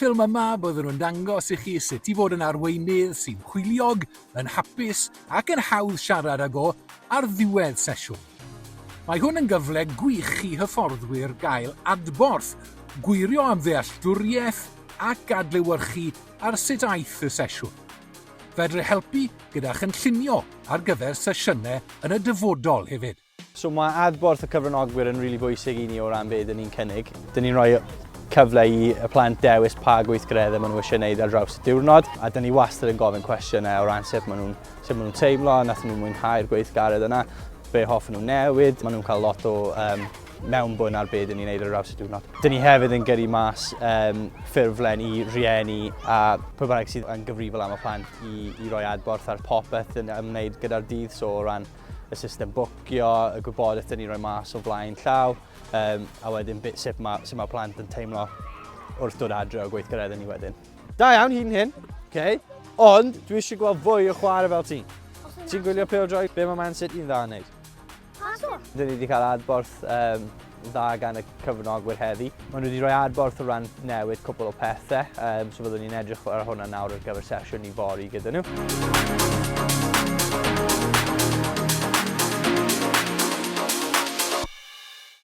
ffilm yma, byddwn nhw'n dangos i chi sut i fod yn arweinydd sy'n hwyliog, yn hapus ac yn hawdd siarad ag o ar ddiwedd sesiwn. Mae hwn yn gyfle gwych i hyfforddwyr gael adborth, gwirio am ddealltwriaeth ac adlewyrchu ar sut aeth y sesiwn. Fedre helpu gyda chynllunio ar gyfer sesiynau yn y dyfodol hefyd. So mae adborth y cyfranogwyr yn rili bwysig i ni o ran beth ni'n cynnig. Dyn ni'n rhoi cyfle i y plant dewis pa gweithgareddau maen nhw eisiau gwneud ar draws y diwrnod. A dyn ni wastad yn gofyn cwestiynau o ran sut maen nhw'n teimlo, nath nhw'n mwynhau'r gweithgared yna, be hoffwn nhw'n newid. Maen nhw'n cael lot o mewnbwn ar beth ni'n gwneud ar draws y diwrnod. Dyn ni hefyd yn gyrru mas ffurflen i rieni a pwy bynnag sydd yn gyfrifol am y plant i roi adborth ar popeth yn ymwneud gyda'r dydd, so o ran y system bwcio, y gwybodaeth dyn ni'n rhoi mas o flaen llaw, a wedyn sut mae plant yn teimlo wrth dod adre o gweithgareddau ni wedyn. Da iawn, hyn. Okay. Ond dwi eisiau gweld fwy o chwarae fel ti. Ti'n gwylio pêl-droi? Be mae Man City yn dda yn neud? Dyn ni wedi cael adborth dda gan y cyfranogwyr heddi. Maen nhw wedi rhoi adborth o ran newid cwbl o pethau, so fyddwn ni'n edrych ar hwnna nawr ar gyfer sesiwn i fory gyda nhw.